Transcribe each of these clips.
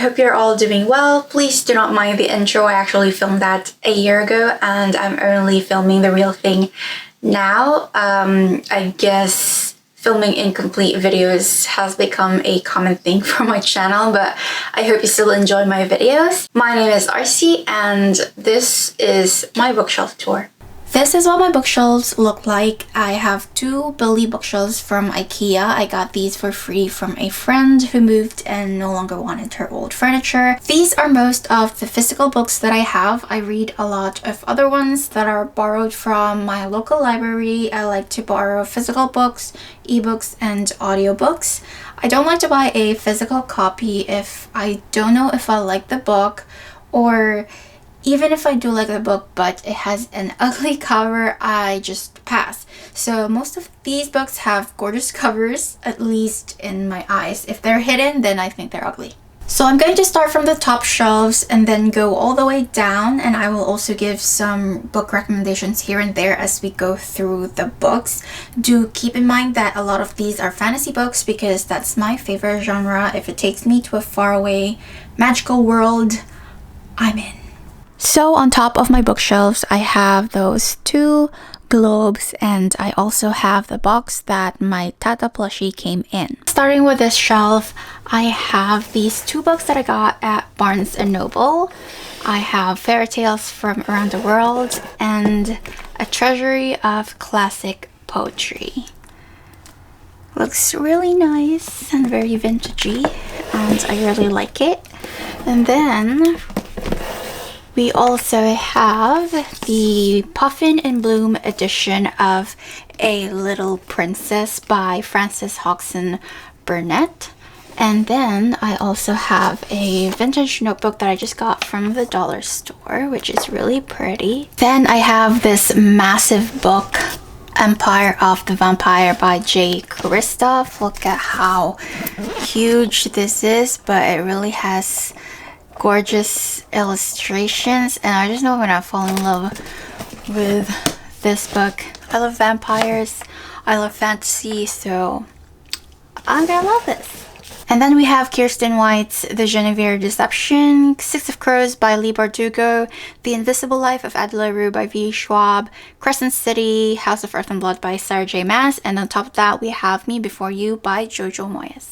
hope you're all doing well. Please do not mind the intro. I actually filmed that a year ago and I'm only filming the real thing now. I guess filming incomplete videos has become a common thing for my channel, but I hope you still enjoy my videos. My name is Arcy and this is my bookshelf tour. This is what my bookshelves look like. I have two Billy bookshelves from IKEA. I got these for free from a friend who moved and no longer wanted her old furniture. These are most of the physical books that I have. I read a lot of other ones that are borrowed from my local library. I like to borrow physical books, ebooks, and audiobooks. I don't like to buy a physical copy if I don't know if I like the book, or even if I do like the book but it has an ugly cover, I just pass. So most of these books have gorgeous covers, at least in my eyes. If they're hidden, then I think they're ugly. So I'm going to start from the top shelves and then go all the way down, and I will also give some book recommendations here and there as we go through the books. Do keep in mind that a lot of these are fantasy books because that's my favorite genre. If it takes me to a faraway magical world, I'm in. So on top of my bookshelves, I have those two globes, and I also have the box that my Tata plushie came in. Starting with this shelf, I have these two books that I got at Barnes & Noble. I have Fairy Tales from Around the World and a treasury of classic poetry. Looks really nice and very vintagey, and I really like it. And then we also have the Puffin and Bloom edition of A Little Princess by Frances Hodgson Burnett. And then I also have a vintage notebook that I just got from the dollar store, which is really pretty. Then I have this massive book, Empire of the Vampire by J. Kristoff. Look at how huge this is, but it really has gorgeous illustrations, and I just know when I fall in love with this book. I love vampires, I love fantasy, so I'm gonna love this. And then we have Kirsten White's The Genevieve Deception, Six of Crows by Leigh Bardugo, The Invisible Life of Adela Rue by V. Schwab, Crescent City, House of Earth and Blood by Sarah J. Maas, and on top of that we have Me Before You by Jojo Moyes.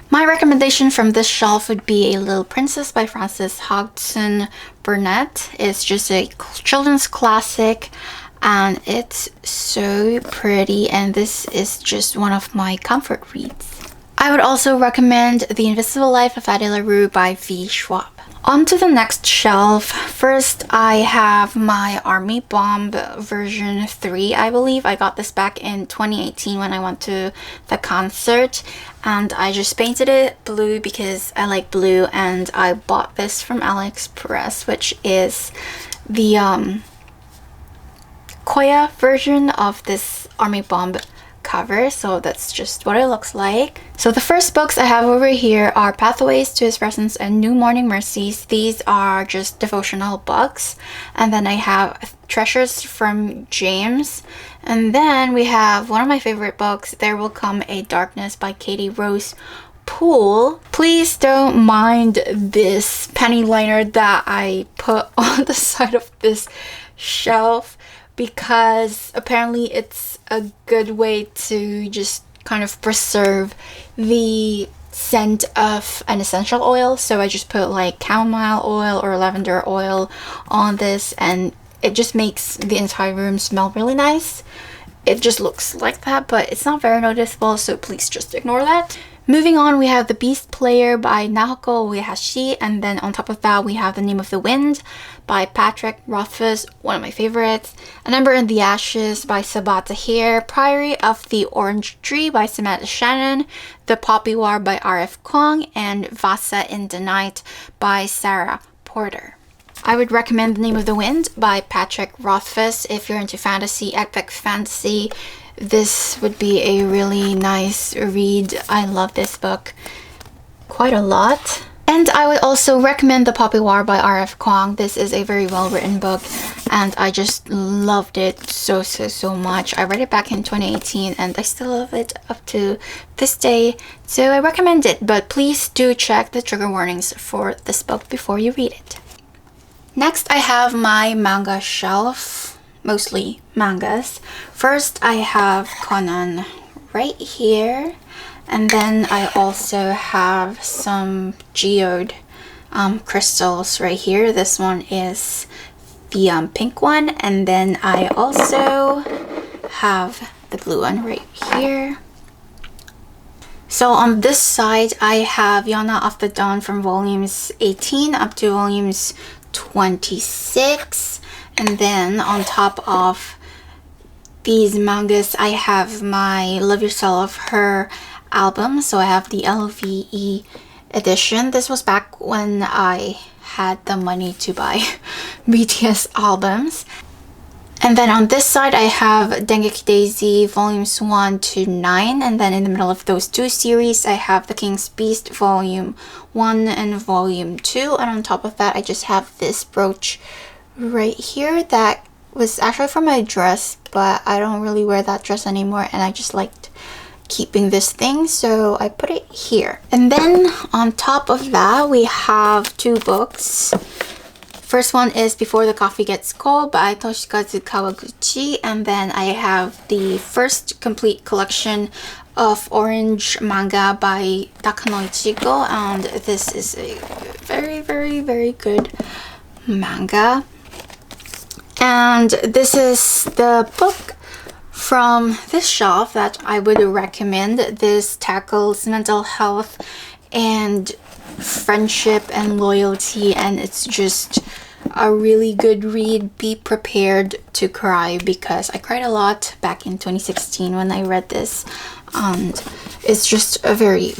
My recommendation from this shelf would be A Little Princess by Frances Hodgson Burnett. It's just a children's classic and it's so pretty, and this is just one of my comfort reads. I would also recommend The Invisible Life of Adela Rue by V. Schwab. On to the next shelf. First, I have my Army Bomb version 3, I believe. I got this back in 2018 when I went to the concert, and I just painted it blue because I like blue, and I bought this from AliExpress, which is the Koya version of this Army Bomb cover, so that's just what it looks like. So the first books I have over here are Pathways to His Presence and New Morning Mercies. These are just devotional books. And then I have Treasures from James, and then we have one of my favorite books, There Will Come a Darkness by Katie Rose Poole. Please don't mind this penny liner that I put on the side of this shelf, because apparently it's a good way to just kind of preserve the scent of an essential oil. So I just put like chamomile oil or lavender oil on this, and it just makes the entire room smell really nice. It just looks like that, but it's not very noticeable, so please just ignore that. Moving on, we have The Beast Player by Naoko Uehashi, and then on top of that we have The Name of the Wind by Patrick Rothfuss, one of my favorites. An Ember in the Ashes by Sabat Tahir, Priory of the Orange Tree by Samantha Shannon, The Poppy War by R.F. Kuang, and Vasa in the Night by Sarah Porter. I would recommend The Name of the Wind by Patrick Rothfuss if you're into fantasy, epic fantasy. This would be a really nice read. I love this book quite a lot. And I would also recommend The Poppy War by R.F. Kuang. This is a very well written book, and I just loved it so much. I read it back in 2018 and I still love it up to this day, so I recommend it, but please do check the trigger warnings for this book before you read it. Next, I have my manga shelf, mostly mangas. First, I have Conan right here, and then I also have some geode crystals right here. This one is the pink one, and then I also have the blue one right here. So on this side, I have Yana of the Dawn from volumes 18 up to volumes 26, and then on top of these mangas, I have my Love Yourself Her album. So I have the LVE edition. This was back when I had the money to buy BTS albums. And then on this side, I have Dengeki Daisy volumes 1 to 9, and then in the middle of those two series, I have The King's Beast volume 1 and volume 2, and on top of that, I just have this brooch right here that was actually from my dress, but I don't really wear that dress anymore, and I just liked keeping this thing, so I put it here. And then on top of that, we have two books. First one is Before the Coffee Gets Cold by Toshikazu Kawaguchi, and then I have the first complete collection of orange manga by Takano Ichigo, and this is a very good manga. And this is the book from this shelf that I would recommend. This tackles mental health and friendship and loyalty, and it's just a really good read. Be prepared to cry, because I cried a lot back in 2016 when I read this, and it's just a very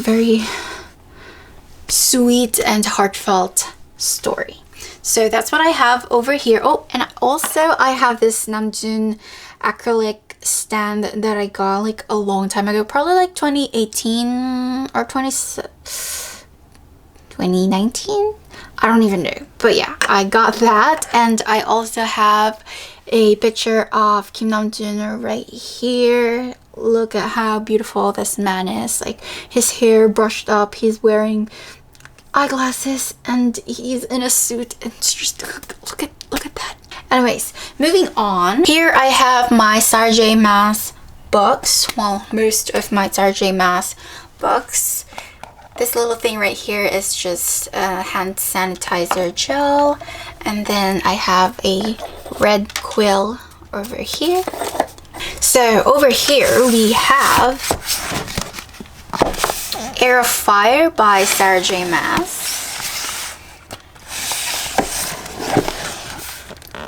sweet and heartfelt story. So that's what I have over here. Oh, and also I have this Namjoon acrylic stand that I got like a long time ago, probably like 2018 or 2019, I don't even know, but yeah, I got that. And I also have a picture of Kim Namjoon right here. Look at how beautiful this man is, like his hair brushed up, he's wearing eyeglasses, and he's in a suit, and it's just look at that. Anyways, moving on. Here I have my Sarah J Maas books, well, most of my Sarah J Maas books. This little thing right here is just a hand sanitizer gel, and then I have a red quill over here. So over here we have Air of Fire by Sarah J Maas,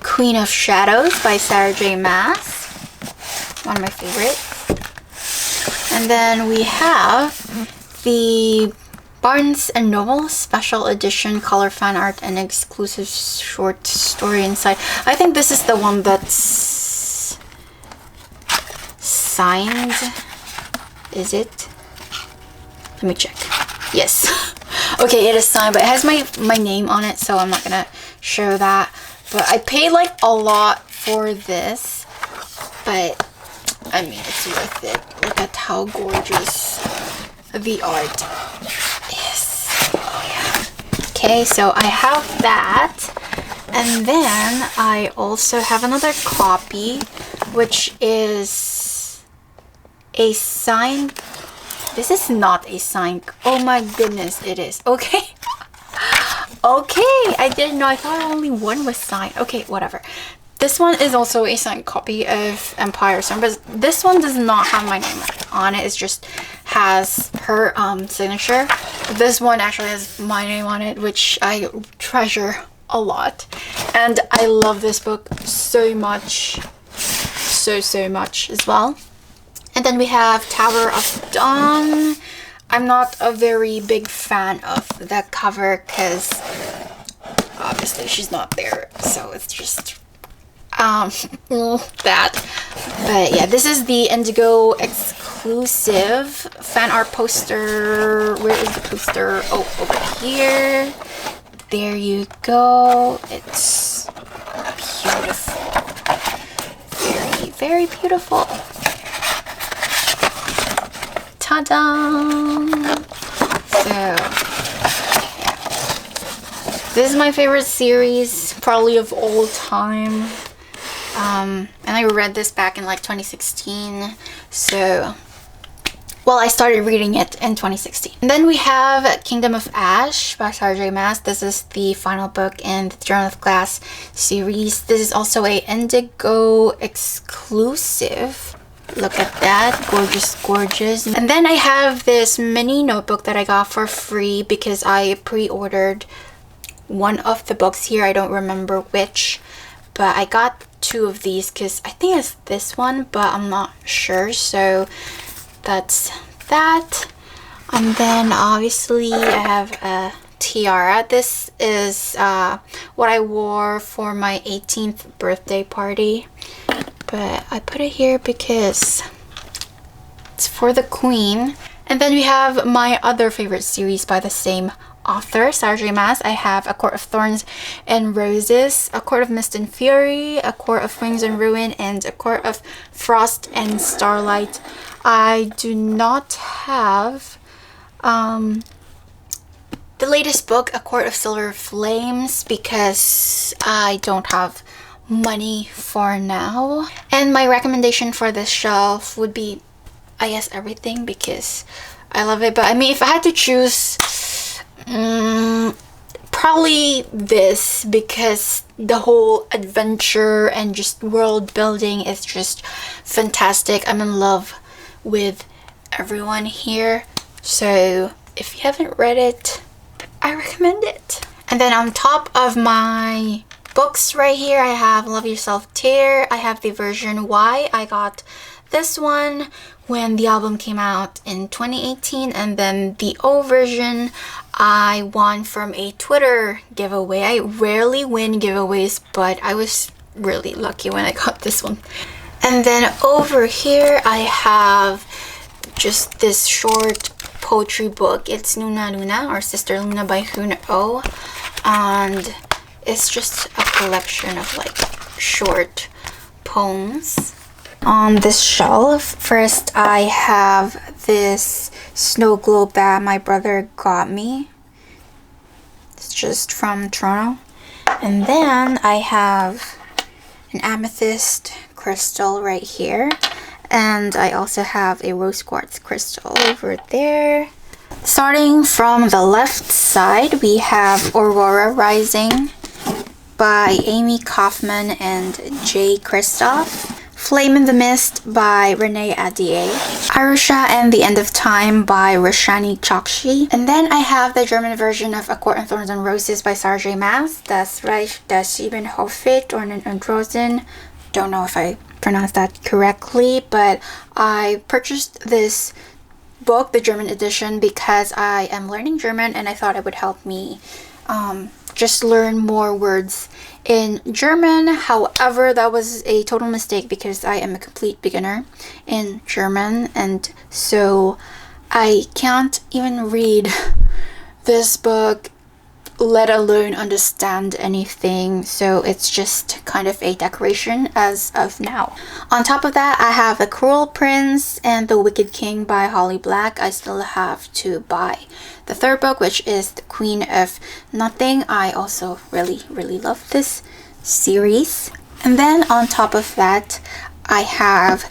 Queen of Shadows by Sarah J Maas, one of my favorites. And then we have the Barnes and Noble special edition color fan art and exclusive short story inside. I think this is the one that's signed. Is it? Let me check. Yes. Okay, it is signed, but it has my name on it, so I'm not gonna show that. But I paid like a lot for this, but I mean, it's worth it. Look at how gorgeous the art is. Oh yeah. Okay, so I have that, and then I also have another copy, which is a signed. This is not a signed. Oh my goodness, it is. Okay. Okay, I didn't know. I thought only one was signed. Okay, whatever. This one is also a signed copy of Empire Storm, but this one does not have my name on it. It just has her signature. This one actually has my name on it, which I treasure a lot. And I love this book so much. So much as well. And then we have Tower of Dawn. I'm not a very big fan of the cover because obviously she's not there, so it's just that. But yeah, this is the Indigo exclusive fan art poster. Where is the poster? Oh, over here. There you go. It's beautiful. very beautiful. Ta-da! So, this is my favorite series, probably of all time. And I read this back in like 2016. So, well, I started reading it in 2016. And then we have Kingdom of Ash by Sarah Maas. This is the final book in the Throne of Glass series. This is also a Indigo exclusive. Look at that, gorgeous, gorgeous. And then I have this mini notebook that I got for free because I pre-ordered one of the books here. I don't remember which, but I got two of these because I think it's this one, but I'm not sure. So that's that. And then obviously I have a tiara. This is what I wore for my 18th birthday party. But I put it here because it's for the queen. And then we have my other favorite series by the same author, Sarah Maas. I have A Court of Thorns and Roses, A Court of Mist and Fury, A Court of Wings and Ruin, and A Court of Frost and Starlight. I do not have the latest book, A Court of Silver Flames, because I don't have money for now. And my recommendation for this shelf would be, I guess, everything, because I love it. But I mean, if I had to choose, probably this, because the whole adventure and just world building is just fantastic. I'm in love with everyone here. So if you haven't read it, I recommend it. And then on top of my books right here, I have Love Yourself Tear. I have the version Y. I got this one when the album came out in 2018, and then the O version I won from a Twitter giveaway. I rarely win giveaways, but I was really lucky when I got this one. And then over here I have just this short poetry book. It's Nuna Luna, or Sister Luna by Hoon Oh, and it's just a collection of like short poems. On this shelf, first I have this snow globe that my brother got me. It's just from Toronto. And then I have an amethyst crystal right here. And I also have a rose quartz crystal over there. Starting from the left side, we have Aurora Rising by Amy Kaufman and Jay Kristoff. Flame in the Mist by Renee Adier. Arusha and the End of Time by Rashani Chokshi. And then I have the German version of A Court of Thorns and Roses by Sarah J. Maas. Das Reich des Sieben Hofit und Rosen. Don't know if I pronounced that correctly, but I purchased this book, the German edition, because I am learning German and I thought it would help me just learn more words in German. However, that was a total mistake because I am a complete beginner in German, and so I can't even read this book, let alone understand anything. So it's just kind of a decoration as of now. On top of that, I have The Cruel Prince and The Wicked King by Holly Black. I still have to buy the third book, which is The Queen of Nothing. I also really love this series. And then on top of that, I have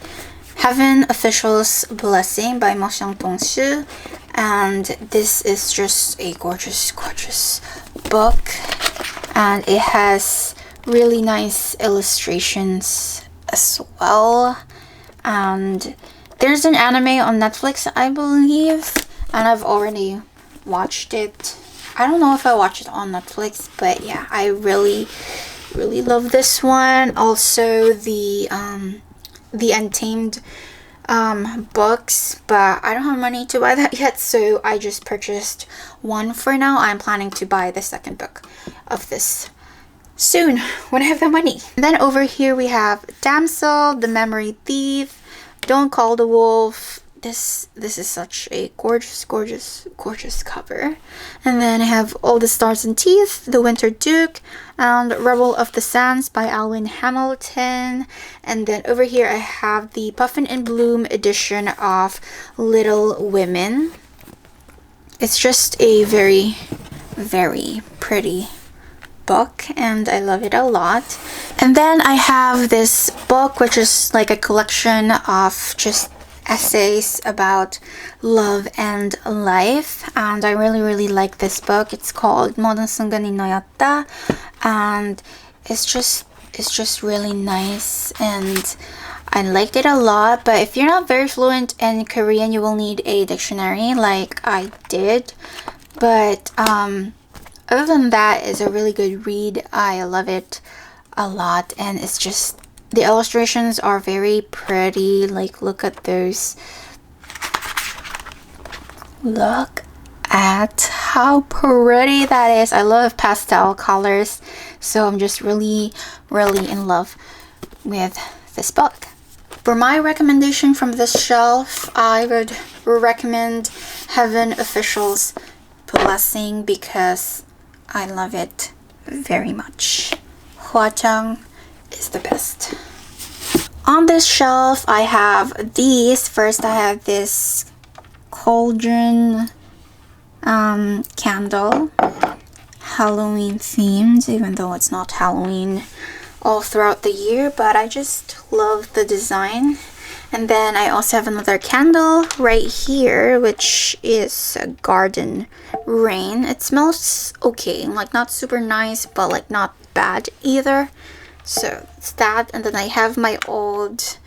Heaven Official's Blessing by Mo Xiang Tong-su. And this is just a gorgeous book, and it has really nice illustrations as well. And there's an anime on Netflix, I believe, and I've already watched it. I don't know if I watched it on Netflix, but yeah, I really love this one. Also the Untamed books, but I don't have money to buy that yet, so I just purchased one for now. I'm planning to buy the second book of this soon when I have the money. And then over here we have Damsel, The Memory Thief, Don't Call the Wolf, this is such a gorgeous cover. And then I have All the Stars and Teeth, The Winter Duke, and Rebel of the Sands by Alwyn Hamilton. And then over here I have the Puffin and Bloom edition of Little Women. It's just a very pretty book, and I love it a lot. And then I have this book, which is like a collection of just essays about love and life, and I really like this book. It's called 모든 순간이 너였다, and it's just really nice, and I liked it a lot. But if you're not very fluent in Korean, you will need a dictionary like I did. But other than that, it's a really good read. I love it a lot, and it's just, the illustrations are very pretty. Like, look at those. Look at how pretty that is. I love pastel colors, so I'm just really in love with this book. For my recommendation from this shelf, I would recommend Heaven Official's Blessing because I love it very much. Hwajeong is the best. On this shelf, I have these. First, I have this cauldron candle, Halloween themed, even though it's not Halloween all throughout the year, but I just love the design. And then I also have another candle right here, which is a garden rain. It smells okay, like not super nice, but like not bad either. So it's that. And then I have my old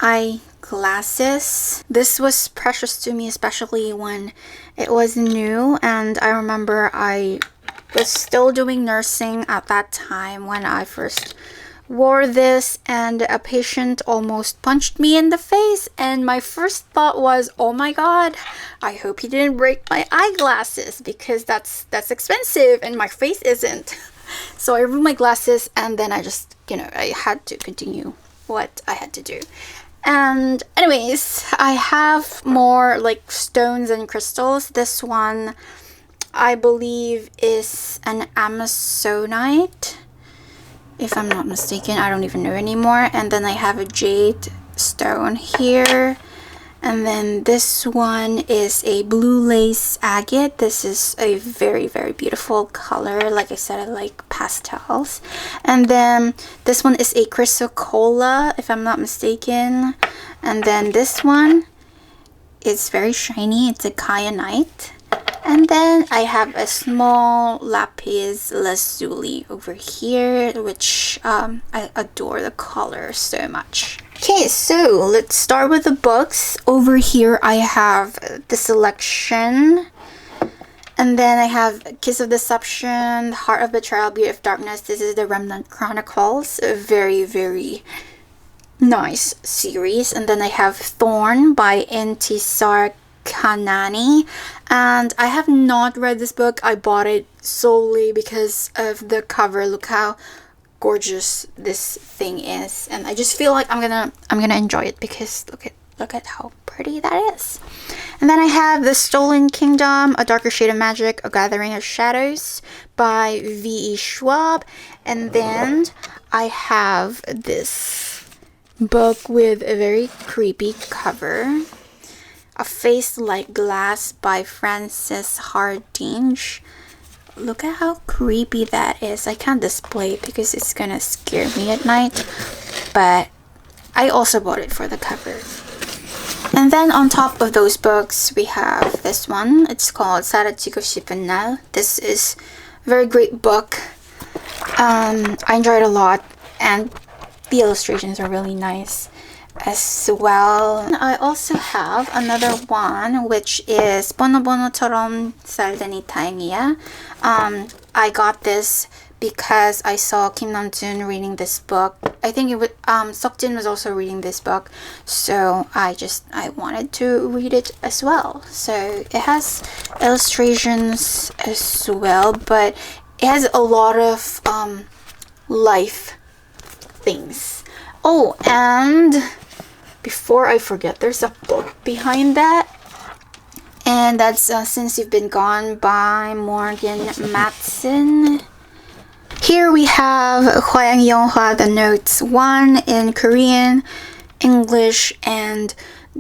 eyeglasses. This was precious to me, especially when it was new, and I remember I was still doing nursing at that time when I first wore this, and a patient almost punched me in the face, and my first thought was, oh my god, I hope he didn't break my eyeglasses because that's expensive and my face isn't. So I removed my glasses, and then I just, I had to continue what I had to do. And anyways, I have more like stones and crystals. This one I believe is an Amazonite, if I'm not mistaken. I don't even know anymore. And then I have a jade stone here, and then this one is a blue lace agate. This is a very beautiful color. Like I said, I like pastels. And then this one is a chrysocolla, if I'm not mistaken. And then this one is very shiny. It's a kyanite. And then I have a small lapis lazuli over here, which I adore the color so much. Okay, so let's start with the books. Over here I have The Selection, and then I have Kiss of Deception, Heart of Betrayal, Beauty of Darkness. This is the Remnant Chronicles, a very nice series. And then I have Thorn by Intisar Kanani, and I have not read this book. I bought it solely because of the cover. Look how gorgeous this thing is, and I just feel like I'm gonna enjoy it because look at how pretty that is. And then I have The Stolen Kingdom, A Darker Shade of Magic, A Gathering of Shadows by V.E. Schwab. And then I have this book with a very creepy cover, A Face Like Glass by Frances Hardinge. Look at how creepy that is. I can't display it because it's gonna scare me at night, but I also bought it for the cover. And then on top of those books, we have this one. It's called 사라지고 싶은 날. This is a very great book. I enjoyed it a lot, and the illustrations are really nice as well. And I also have another one, which is 보노보노처럼 살다니 다행이야. I got this because I saw Kim Namjoon reading this book. I think it would Seokjin was also reading this book, so I wanted to read it as well. So it has illustrations as well, but it has a lot of life things. Oh, and before I forget, there's a book behind that. And that's Since You've Been Gone by Morgan Matson. Here we have Hwaeng Yonghwa, the notes 1 in Korean, English, and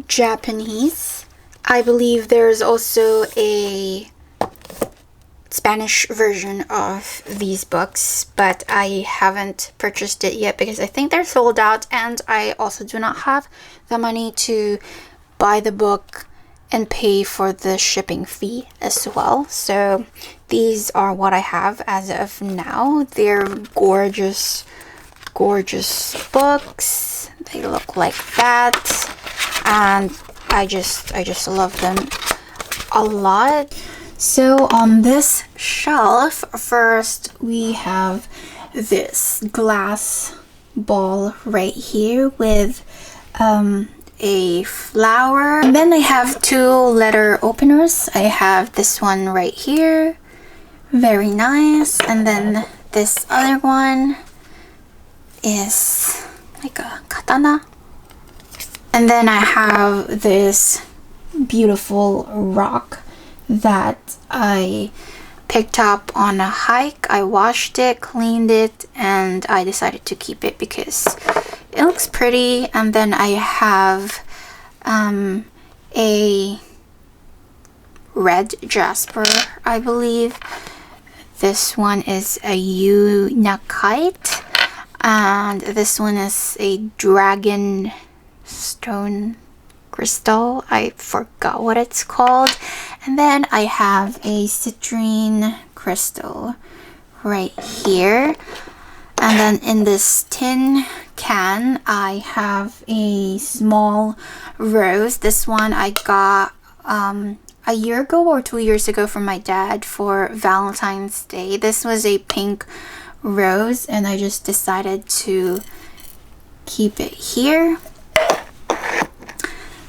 Japanese. I believe there's also a Spanish version of these books, but I haven't purchased it yet because I think they're sold out, and I also do not have the money to buy the book and pay for the shipping fee as well. So these are what I have as of now. They're gorgeous, gorgeous books. They look like that, and I just love them a lot. So on this shelf, first we have this glass ball right here with a flower. And then I have 2 letter openers. I have this one right here, very nice, and then this other one is like a katana. And then I have this beautiful rock that I picked up on a hike. I washed it, cleaned it, and I decided to keep it because it looks pretty. And then I have a red jasper, I believe. This one is a unakite, and this one is a dragon stone crystal. I forgot what it's called. And then I have a citrine crystal right here. And then in this tin can, I have a small rose. This one I got a year ago or 2 years ago from my dad for Valentine's Day. This was a pink rose, and I just decided to keep it here.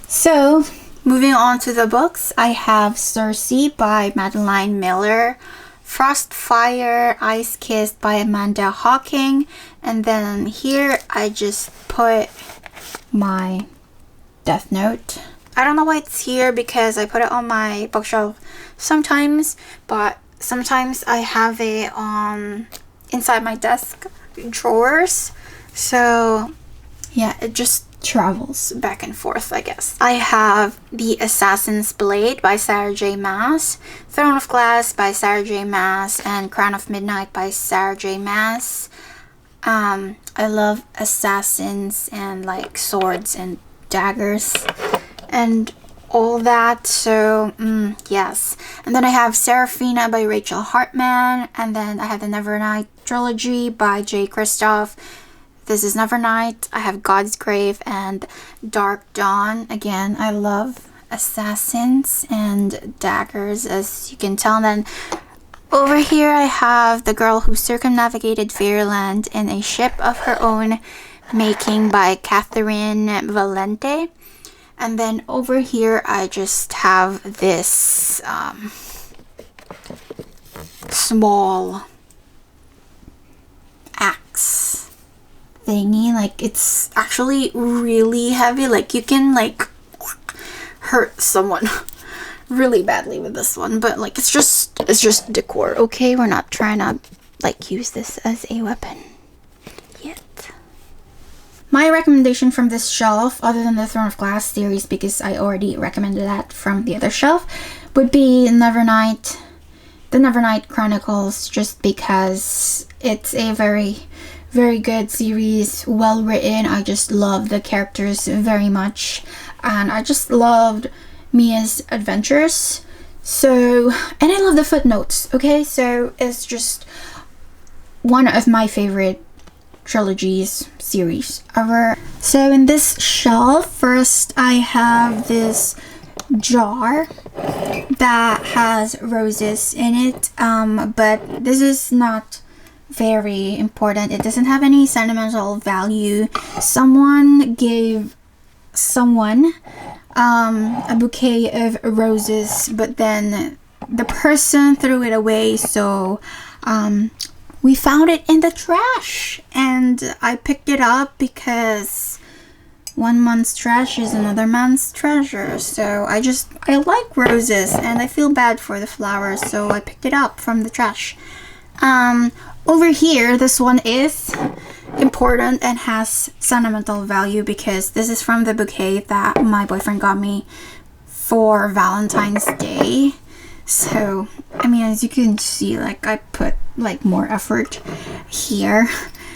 So, moving on to the books, I have Circe by Madeline Miller, Frostfire, Ice Kissed by Amanda Hawking, and then here I just put my Death Note. I don't know why it's here because I put it on my bookshelf sometimes, but sometimes I have it inside my desk drawers. So yeah, it just travels back and forth, I guess. I have The Assassin's Blade by Sarah J. Maas, Throne of Glass by Sarah J. Maas, and Crown of Midnight by Sarah J. Maas. I love assassins and like swords and daggers and all that, so yes. And then I have Seraphina by Rachel Hartman, and then I have the Nevernight trilogy by Jay Kristoff. This is Nevernight. I have God's Grave and Dark Dawn. Again, I love assassins and daggers, as you can tell. And then over here I have The Girl Who Circumnavigated Fairyland in a Ship of Her Own Making by Catherine Valente. And then over here I just have this small axe thingy. Like, it's actually really heavy. Like, you can like hurt someone really badly with this one, but like it's just decor, okay? We're not trying to like use this as a weapon yet. My recommendation from this shelf, other than the Throne of Glass series because I already recommended that from the other shelf, would be Nevernight, the Nevernight Chronicles, just because it's a very, very good series, well written. I just love the characters very much, and I just loved Mia's adventures. So, and I love the footnotes, okay? So it's just one of my favorite trilogies series ever. So in this shelf, first I have this jar that has roses in it, but this is not very important. It doesn't have any sentimental value. Someone gave someone a bouquet of roses, but then the person threw it away, so we found it in the trash, and I picked it up because one man's trash is another man's treasure. So I like roses and I feel bad for the flowers, so I picked it up from the trash. Over here, this one is important and has sentimental value because this is from the bouquet that my boyfriend got me for Valentine's Day. So, I mean, as you can see, like, I put like more effort here.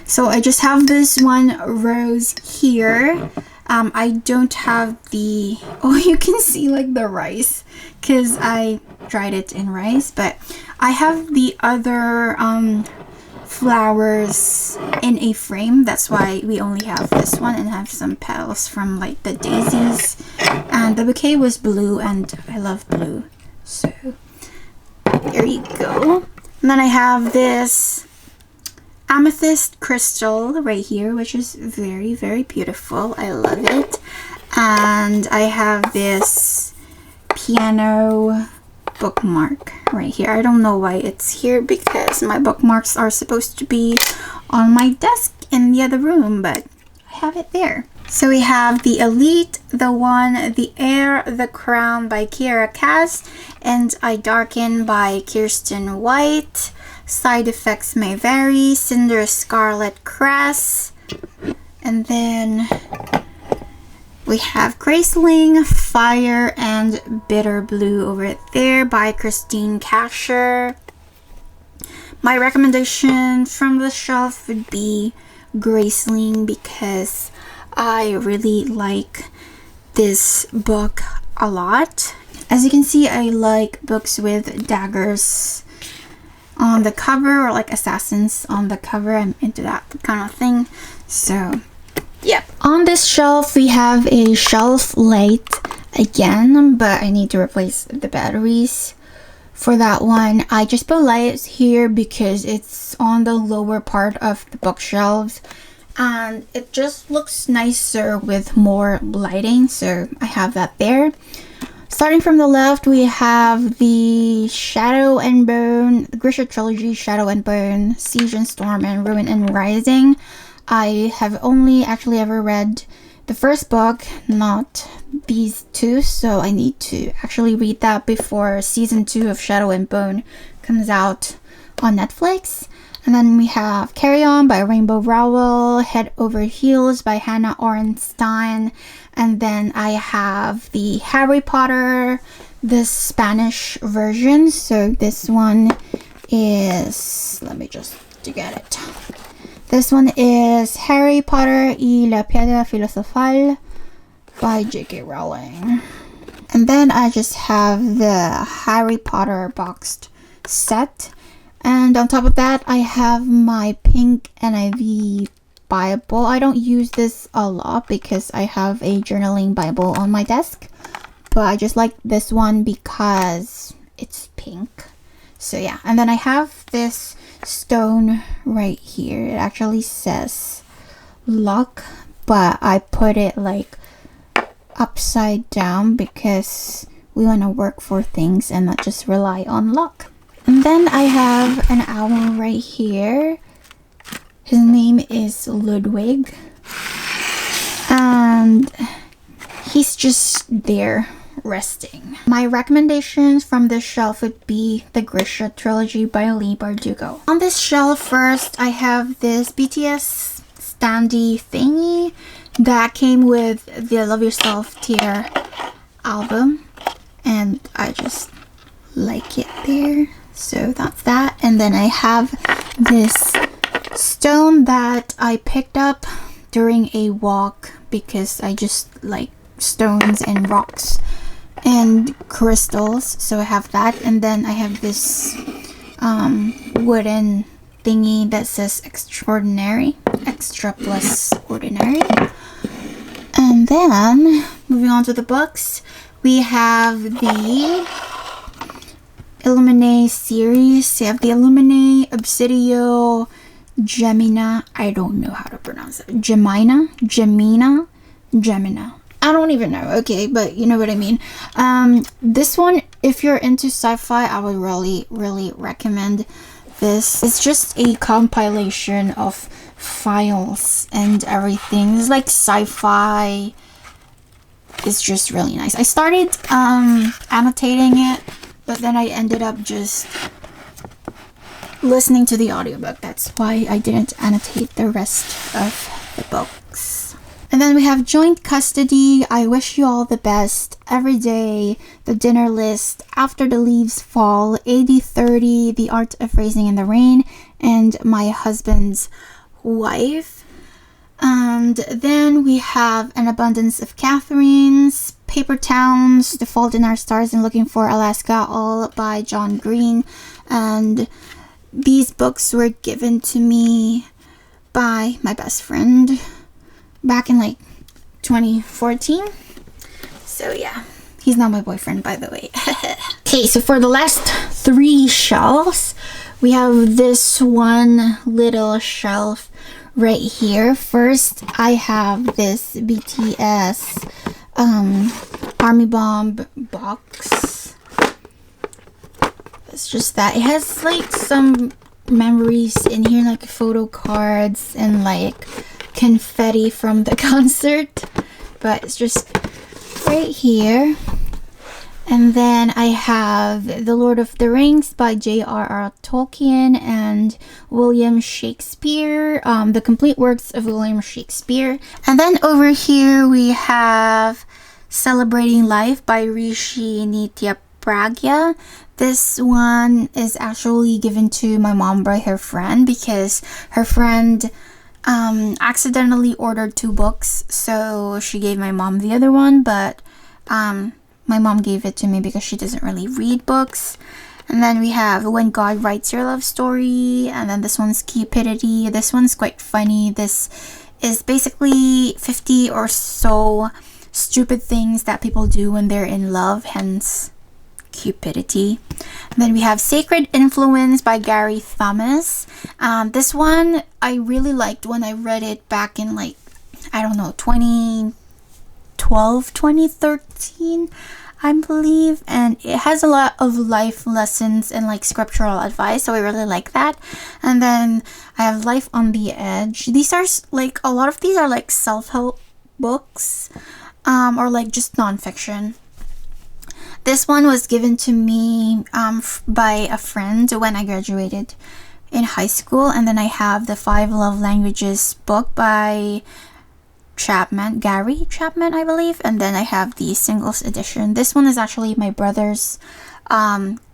So I just have this one rose here. I don't have the, oh, you can see like the rice because I dried it in rice, but I have the other flowers in a frame. That's why we only have this one, and have some petals from like the daisies. And the bouquet was blue and I love blue. So there you go. And then I have this amethyst crystal right here, which is very, very beautiful. I love it. And I have this piano bookmark right here. I don't know why it's here because my bookmarks are supposed to be on my desk in the other room, but I have it there. So we have The Elite, The One, The Heir, The Crown by Kiera Cass, and I Darken by Kirsten White. Side effects may vary, Cinder Scarlet Cress. And then we have Graceling, Fire, and Bitter Blue over there by Christine Casher. My recommendation from the shelf would be Graceling because I really like this book a lot. As you can see, I like books with daggers on the cover, or like assassins on the cover. I'm into that kind of thing. So yep. On this shelf we have a shelf light again, but I need to replace the batteries for that one. I just put lights here because it's on the lower part of the bookshelves and it just looks nicer with more lighting, so I have that there. Starting from the left, we have the Shadow and Bone, the Grisha trilogy, Shadow and Bone, Siege and Storm, and Ruin and Rising. I have only actually ever read the first book, not these two, so I need to actually read that before season 2 of Shadow and Bone comes out on Netflix. And then we have Carry On by Rainbow Rowell, Head Over Heels by Hannah Orenstein, and then I have the Harry Potter, the Spanish version. So this one is, let me just get it. This one is Harry Potter y la Piedra Filosofal by J.K. Rowling. And then I just have the Harry Potter boxed set. And on top of that, I have my pink NIV Bible. I don't use this a lot because I have a journaling Bible on my desk. But I just like this one because it's pink. So yeah, and then I have this stone right here. It actually says luck, but I put it like upside down because we want to work for things and not just rely on luck. And then I have an owl right here. His name is Ludwig. And he's just there resting. My recommendations from this shelf would be the Grisha trilogy by Leigh Bardugo. On this shelf first, I have this BTS standee thingy that came with the Love Yourself Tear album. And I just like it there. So that's that. And then I have this stone that I picked up during a walk because I just like stones and rocks and crystals. So I have that. And then I have this wooden thingy that says extraordinary, extra plus ordinary. And then moving on to the books, we have the Illuminae series. You have the Illuminae, Obsidio, Gemina. I don't know how to pronounce it. Gemina. I don't even know. Okay, but you know what I mean. This one, if you're into sci-fi, I would really recommend this. It's just a compilation of files and everything. It's like sci-fi. It's just really nice. I started annotating it, but then I ended up just listening to the audiobook. That's why I didn't annotate the rest of the books. And then we have Joint Custody, I Wish You All the Best, Every Day, The Dinner List, After the Leaves Fall, 80/30, The Art of Raising in the Rain, and My Husband's Wife. And then we have An Abundance of Catherines, Paper Towns, The Fault in Our Stars, and Looking for Alaska, all by John Green. And these books were given to me by my best friend back in like 2014. So yeah, he's not my boyfriend, by the way. Okay, so for the last 3 shelves, we have this one little shelf right here. First, I have this BTS Army Bomb box. It's just that it has like some memories in here, like photo cards and like confetti from the concert, but it's just right here. And then I have The Lord of the Rings by J.R.R. Tolkien and William Shakespeare, the complete works of William Shakespeare. And then over here we have Celebrating Life by Rishi Nitya Pragya. This one is actually given to my mom by her friend because her friend accidentally ordered 2 books, so she gave my mom the other one, but my mom gave it to me because she doesn't really read books. And then we have When God Writes Your Love Story, and then this one's Cupidity. This one's quite funny. This is basically 50 or so stupid things that people do when they're in love, hence Cupidity. And then we have Sacred Influence by Gary Thomas. This one I really liked when I read it back in like, I don't know, 2012, 2013, I believe. And it has a lot of life lessons and like scriptural advice, so I really like that. And then I have Life on the Edge. These are like, a lot of these are like self-help books, or like just nonfiction. This one was given to me by a friend when I graduated in high school. And then I have the 5 Love Languages book by Gary Chapman, I believe. And then I have the singles edition. This one is actually my brother's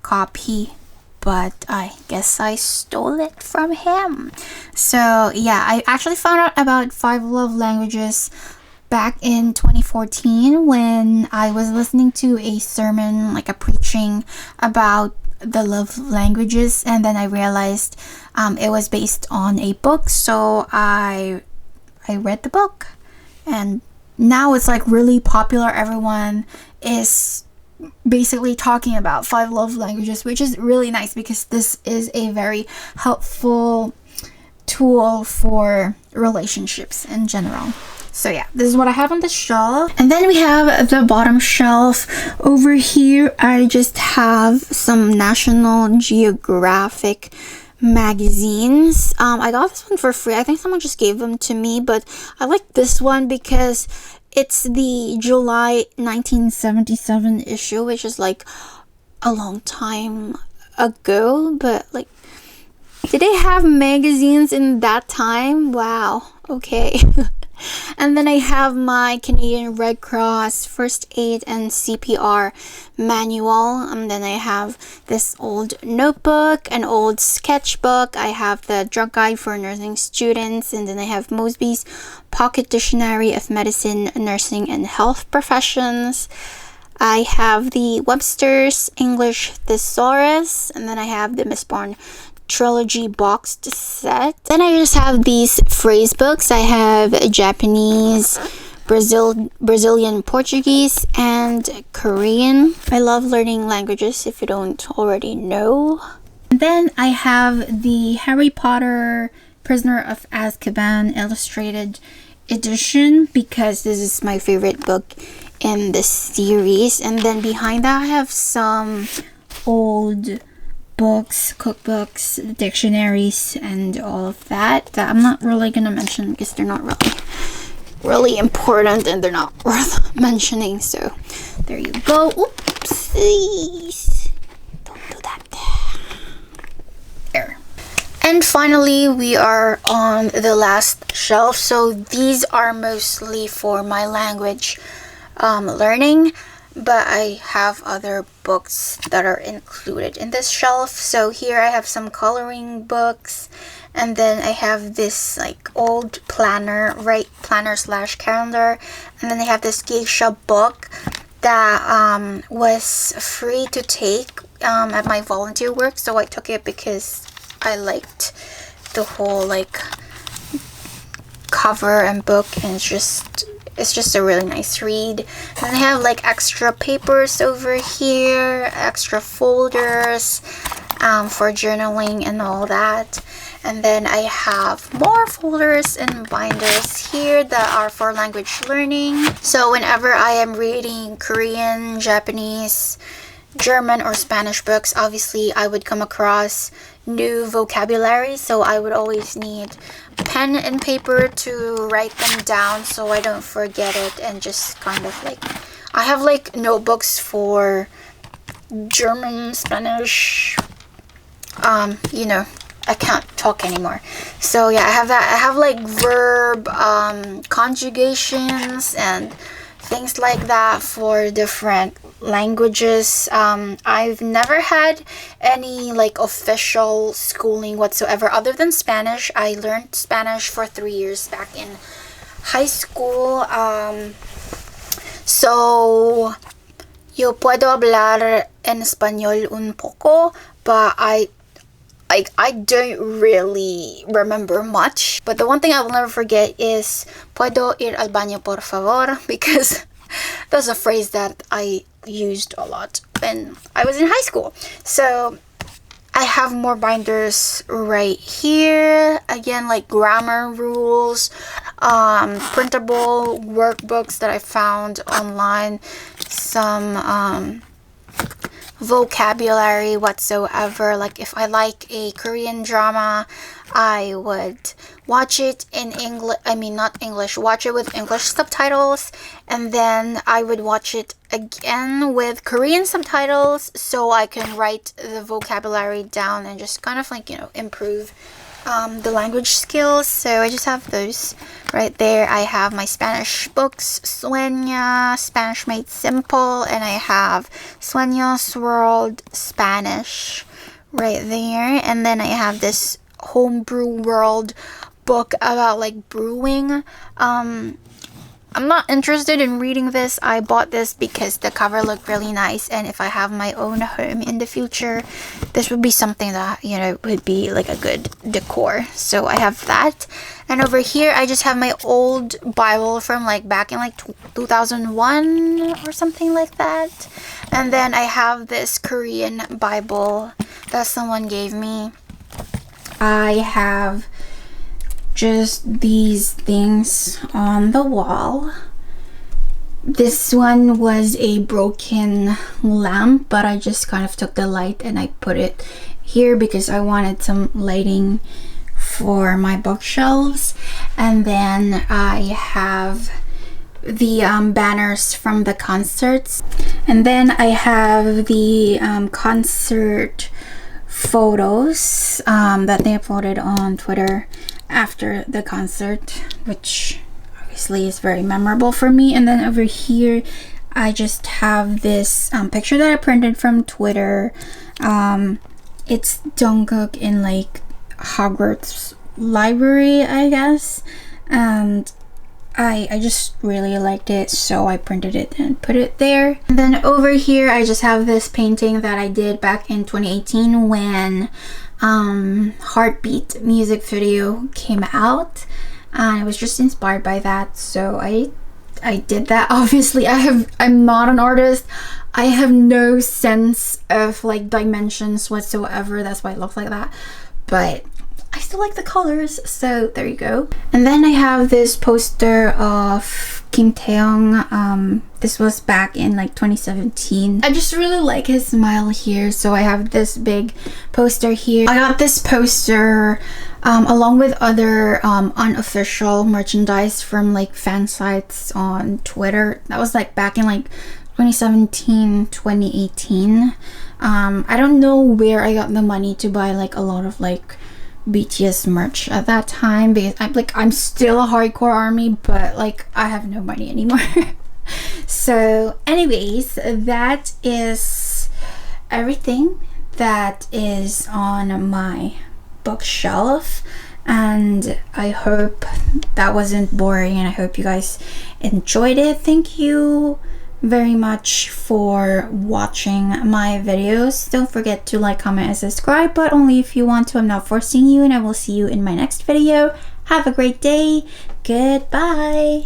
copy, but I guess I stole it from him. So yeah, I actually found out about 5 Love Languages back in 2014 when I was listening to a sermon, like a preaching about the love languages, and then I realized it was based on a book, so I read the book, and now it's like really popular. Everyone is basically talking about 5 love languages, which is really nice because this is a very helpful tool for relationships in general. So yeah, this is what I have on the shelf. And then we have the bottom shelf. Over here, I just have some National Geographic magazines. I got this one for free. I think someone just gave them to me, but I like this one because it's the July 1977 issue, which is like a long time ago, but like, did they have magazines in that time? Wow, okay. And then I have my Canadian Red Cross First Aid and CPR manual. And then I have this old notebook, an old sketchbook. I have the Drug Guide for Nursing Students. And then I have Mosby's Pocket Dictionary of Medicine, Nursing, and Health Professions. I have the Webster's English Thesaurus. And then I have the Mistborn Trilogy boxed set. Then I just have these phrase books. I have Japanese, Brazilian Portuguese, and Korean. I love learning languages, if you don't already know. And then I have the Harry Potter Prisoner of Azkaban illustrated edition because this is my favorite book in the series. And then behind that I have some old books, cookbooks, dictionaries, and all of that I'm not really gonna mention because they're not really important and they're not worth mentioning. So there you go. Oopsies. Don't do that. There. And finally, we are on the last shelf. So these are mostly for my language learning, but I have other books that are included in this shelf. So here I have some coloring books, and then I have this like old planner, right? Planner slash calendar, and then I have this geisha book that was free to take at my volunteer work, so I took it because I liked the whole like cover and book, and it's just a really nice read. And I have like extra papers over here, extra folders for journaling and all that. And then I have more folders and binders here that are for language learning. So whenever I am reading Korean, Japanese, German, or Spanish books, obviously I would come across new vocabulary, so I would always need pen and paper to write them down so I don't forget it, and just kind of like I have like notebooks for German, Spanish, you know, I can't talk anymore. So yeah, I have that. I have like verb conjugations and things like that for different languages. I've never had any like official schooling whatsoever other than Spanish. I learned Spanish for 3 years back in high school. So yo puedo hablar en español un poco, but I don't really remember much. But the one thing I will never forget is puedo ir al baño por favor, because that's a phrase that I used a lot when I was in high school. So I have more binders right here. Again, like grammar rules, printable workbooks that I found online, some vocabulary whatsoever. Like if I like a Korean drama, I would watch it in English, watch it with English subtitles, and then I would watch it again with Korean subtitles so I can write the vocabulary down and just kind of like, you know, improve the language skills. So I just have those right there. I have my Spanish books, Sueña, Spanish Made Simple, and I have Sueños World Spanish right there. And then I have this Homebrew World book about like brewing. I'm not interested in reading this. I bought this because the cover looked really nice, and if I have my own home in the future, this would be something that, you know, would be like a good decor. So I have that. And over here I just have my old Bible from like back in like 2001 or something like that. And then I have this Korean Bible that someone gave me. I have just these things on the wall. This one was a broken lamp, but I just kind of took the light and I put it here because I wanted some lighting for my bookshelves. And then I have the banners from the concerts, and then I have the concert photos that they uploaded on Twitter after the concert, which obviously is very memorable for me. And then over here I just have this picture that I printed from Twitter. It's Jungkook in like Hogwarts library, I guess, and I just really liked it, so I printed it and put it there. And then over here I just have this painting that I did back in 2018 when Heartbeat music video came out, and I was just inspired by that, so I did that. Obviously I'm not an artist. I have no sense of like dimensions whatsoever, that's why it looks like that, but I still like the colors, so there you go. And then I have this poster of Kim Taeyong. This was back in like 2017. I just really like his smile here, so I have this big poster here. I got this poster along with other unofficial merchandise from like fan sites on Twitter. That was like back in like 2017, 2018. I don't know where I got the money to buy like a lot of like BTS merch at that time, because I'm still a hardcore army, but like I have no money anymore. So anyways, that is everything that is on my bookshelf, and I hope that wasn't boring, and I hope you guys enjoyed it. Thank you very much for watching my videos. Don't forget to like, comment, and subscribe, but only if you want to. I'm not forcing you, and I will see you in my next video. Have a great day. Goodbye.